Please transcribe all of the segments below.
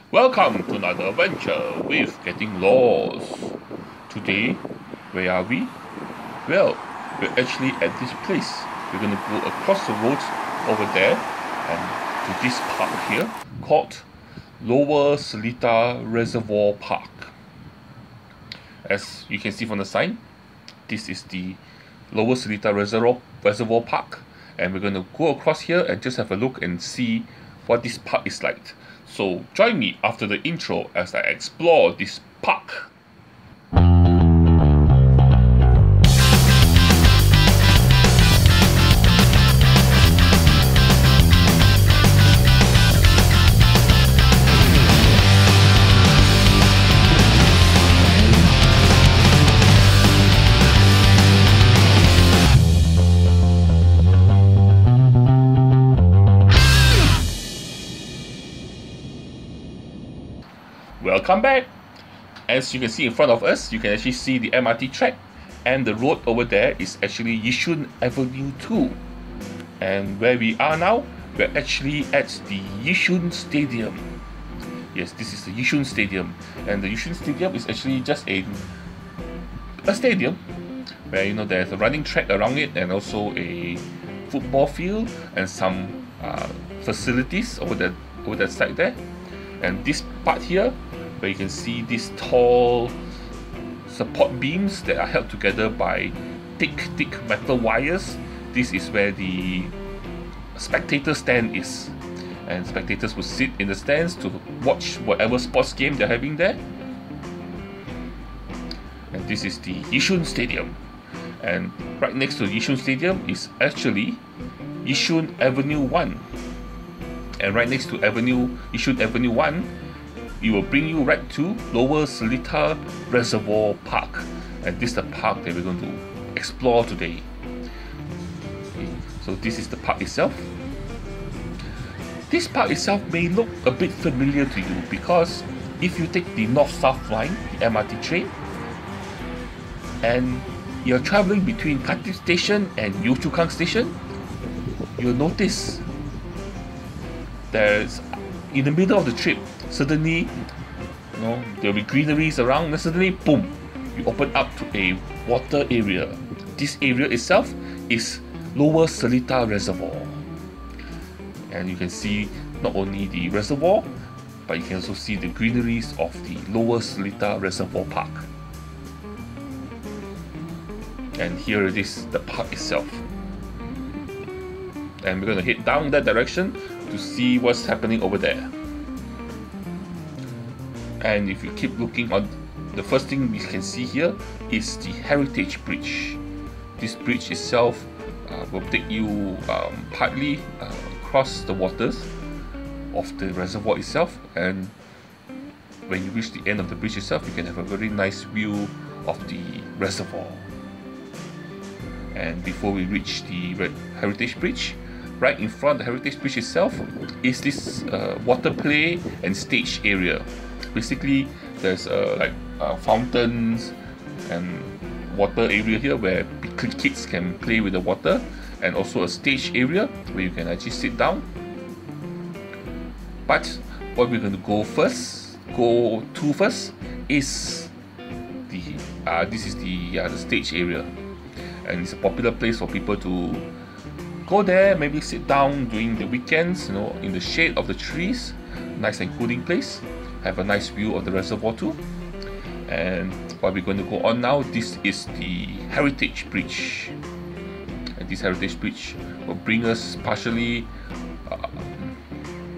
Welcome to another adventure with Getting Lost. Today, where are we? Well, we're actually at this place. We're going to go across the road over there and to this park here called Lower Seletar Reservoir Park. As you can see from the sign, this is the Lower Seletar Reservoir Park, and we're going to go across here and just have a look and see what this park is like. So join me after the intro as I explore this park. Welcome back. As you can see in front of us, you can actually see the MRT track, and the road over there is actually Yishun Avenue 2. And where we are now, we're actually at the Yishun Stadium. Yes, this is the Yishun Stadium, and the Yishun Stadium is actually just a stadium where there's a running track around it, and also a football field and some facilities over that side there. And this part here, where you can see these tall support beams that are held together by thick metal wires, this is where the spectator stand is, and spectators will sit in the stands to watch whatever sports game they're having there. And this is the Yishun Stadium, and right next to Yishun Stadium is actually Yishun Avenue 1. And right next to Yishun Avenue 1, it will bring you right to Lower Seletar Reservoir Park. And this is the park that we're going to explore today. Okay, so this is the park itself. This park itself may look a bit familiar to you because if you take the North-South line, the MRT train, and you're traveling between Khatib Station and Yio Chu Kang Station, you'll notice there's, in the middle of the trip, suddenly there'll be greeneries around, and suddenly boom, you open up to a water area. This area itself is Lower Seletar Reservoir, and you can see not only the reservoir, but you can also see the greeneries of the Lower Seletar Reservoir Park. And here it is, the park itself, and we're going to head down that direction to see what's happening over there. And if you keep looking on, the first thing we can see here is the Heritage Bridge. This bridge itself will take you partly across the waters of the reservoir itself, and when you reach the end of the bridge itself, you can have a very nice view of the reservoir. And before we reach the Heritage Bridge, right in front of the Heritage Bridge itself is this water play and stage area. Basically, there's fountains and water area here where kids can play with the water, and also a stage area where you can actually sit down. But what we're going to go to first is the stage area, and it's a popular place for people to go there, maybe sit down during the weekends, in the shade of the trees, nice and cooling place, have a nice view of the reservoir too. And what we're going to go on now, this is the Heritage Bridge, and this Heritage Bridge will bring us partially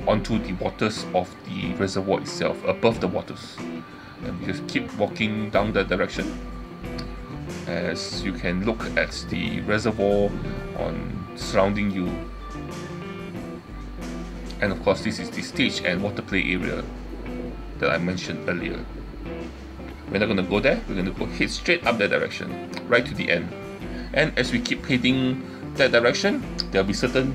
onto the waters of the reservoir itself, above the waters. And we just keep walking down that direction as you can look at the reservoir surrounding you. And of course, this is the stage and water play area that I mentioned earlier. We're not going to go there, we're going to head straight up that direction, right to the end. And as we keep heading that direction, there'll be certain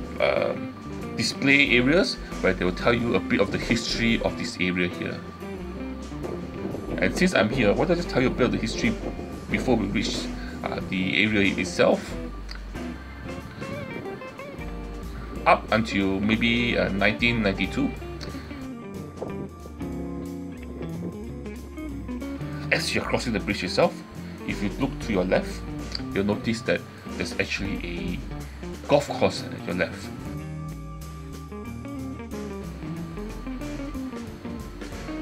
display areas where they will tell you a bit of the history of this area here. And since I'm here, why don't I just tell you a bit of the history before we reach the area itself. Up until maybe 1992, as you're crossing the bridge itself, if you look to your left, you'll notice that there's actually a golf course at your left.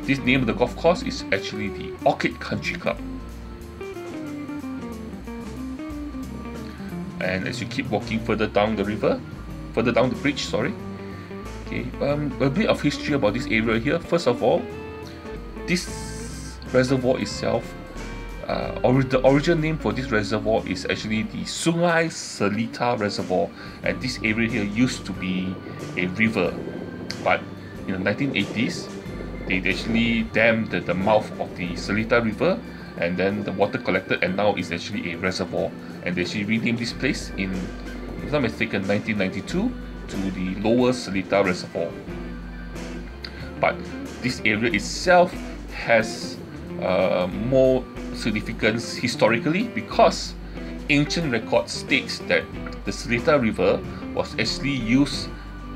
This name of the golf course is actually the Orchid Country Club. And as you keep walking further down the river, further down the bridge, sorry. Okay, a bit of history about this area here. First of all, this reservoir itself, the original name for this reservoir is actually the Sungai Seletar Reservoir, and this area here used to be a river, but in the 1980s they actually dammed the mouth of the Seletar River, and then the water collected, and now it's actually a reservoir, and they actually renamed this place in, if I'm not mistaken, 1992 to the Lower Seletar Reservoir. But this area itself has more significance historically, because ancient records states that the Seletar River was actually used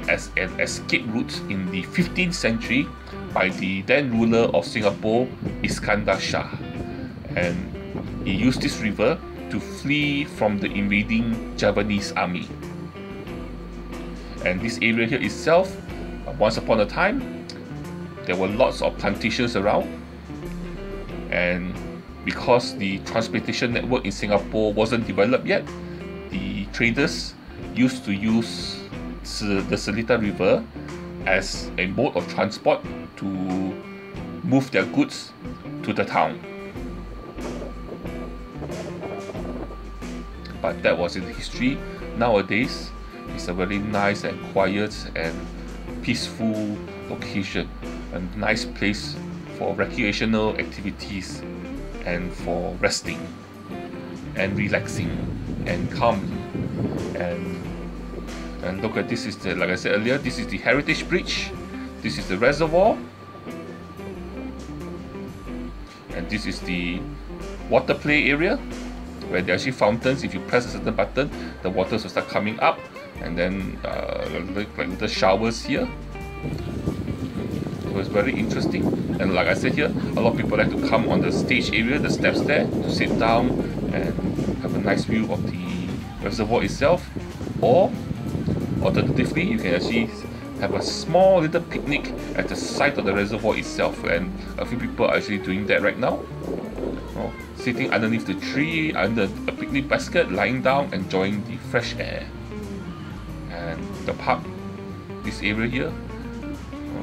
as an escape route in the 15th century by the then ruler of Singapore, Iskandar Shah, and he used this river to flee from the invading Javanese army. And this area here itself, once upon a time, there were lots of plantations around, and because the transportation network in Singapore wasn't developed yet, the traders used to use the Seletar River as a mode of transport to move their goods to the town. But that was in history. Nowadays, it's a very nice and quiet and peaceful location, a nice place for recreational activities and for resting and relaxing and calming. And look at this, is the, like I said earlier, this is the Heritage Bridge, this is the reservoir, and this is the water play area where there are actually fountains. If you press a certain button, the waters will start coming up, and then like little showers here. So it's very interesting, and like I said here, a lot of people like to come on the stage area, the steps there, to sit down and have a nice view of the reservoir itself. Or alternatively, you can actually have a small little picnic at the side of the reservoir itself, and a few people are actually doing that right now. Sitting underneath the tree, under a picnic basket, lying down, enjoying the fresh air. And the park, this area here,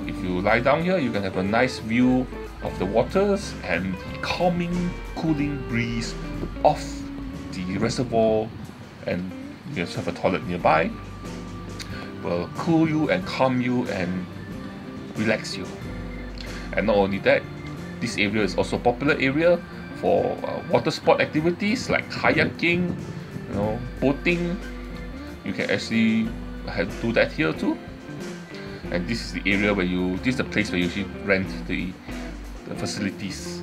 if you lie down here, you can have a nice view of the waters, and the calming, cooling breeze of the reservoir, and you also have a toilet nearby, will cool you and calm you and relax you. And not only that, this area is also a popular area for water sport activities like kayaking, boating. You can actually do that here too. And this is the area where this is the place where you usually rent the facilities.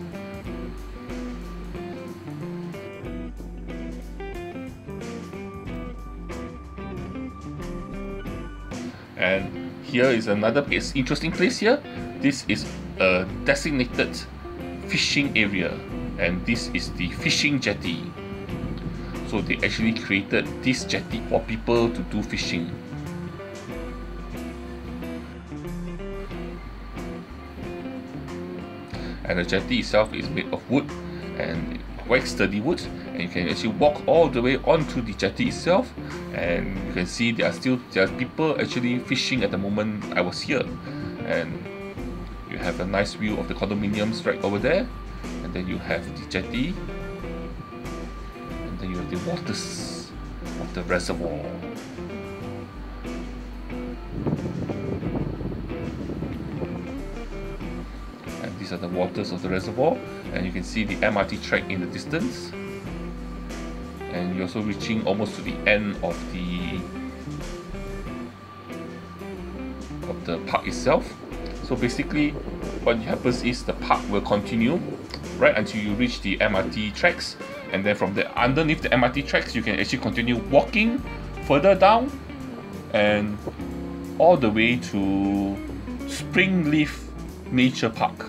And here is another interesting place here. This is a designated fishing area, and this is the fishing jetty. So they actually created this jetty for people to do fishing. And the jetty itself is made of wood, and quite sturdy wood, and you can actually walk all the way onto the jetty itself, and you can see there are people actually fishing at the moment I was here. And you have a nice view of the condominiums right over there, and then you have the jetty, and then you have the waters of the reservoir. And these are the waters of the reservoir, and you can see the MRT track in the distance, and you're also reaching almost to the end of the park itself. So basically what happens is the park will continue right until you reach the MRT tracks, and then from there, underneath the MRT tracks, you can actually continue walking further down and all the way to Springleaf Nature Park,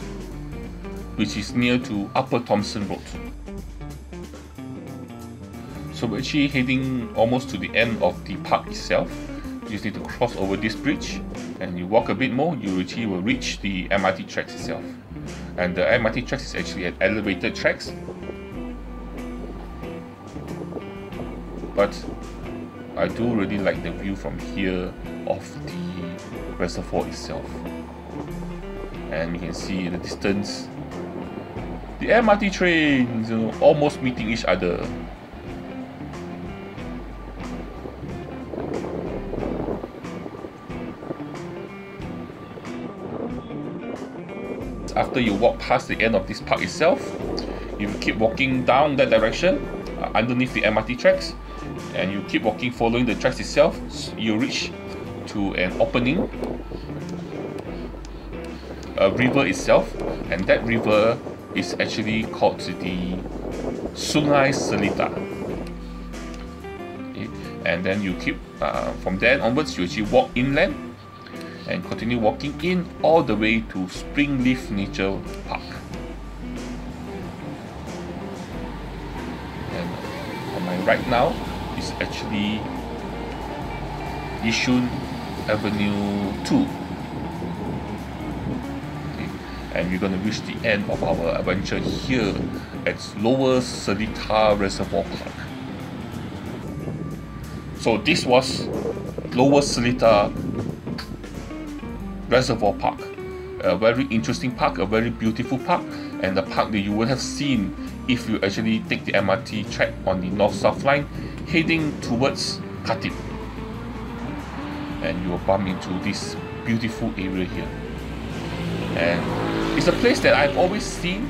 which is near to Upper Thomson Road. So we're actually heading almost to the end of the park itself. You just need to cross over this bridge, and you walk a bit more, you actually will reach the MRT tracks itself. And the MRT tracks is actually an elevated tracks, but I do really like the view from here of the reservoir itself. And you can see in the distance the MRT trains, you know, almost meeting each other. After you walk past the end of this park itself, you keep walking down that direction underneath the MRT tracks, and you keep walking following the tracks itself, you reach to an opening, a river itself, and that river is actually called the Sungai Seletar. Okay. And then you keep from there onwards, you actually walk inland and continue walking in all the way to Springleaf Nature Park. And on my right now is actually Yishun Avenue 2. Okay. And we're going to reach the end of our adventure here at Lower Seletar Reservoir Park. So this was Lower Seletar Reservoir Park, a very interesting park, a very beautiful park, and the park that you would have seen if you actually take the MRT track on the north-south line heading towards Khatib. And you will bump into this beautiful area here. And it's a place that I've always seen,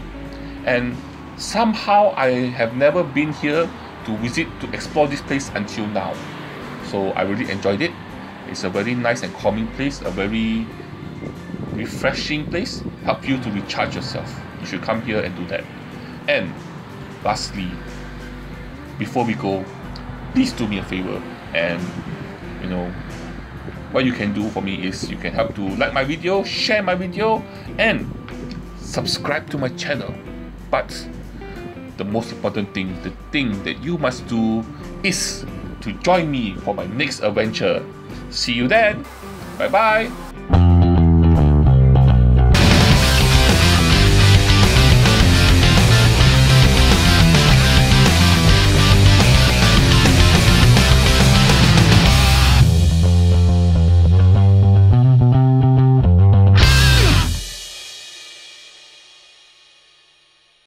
and somehow I have never been here to visit, to explore this place until now. So I really enjoyed it. It's a very nice and calming place, a very refreshing place, help you to recharge yourself. You should come here and do that. And lastly, before we go, please do me a favor, and you know what you can do for me is you can help to like my video, share my video, and subscribe to my channel. But the most important thing, the thing that you must do is to join me for my next adventure. See you then. Bye bye.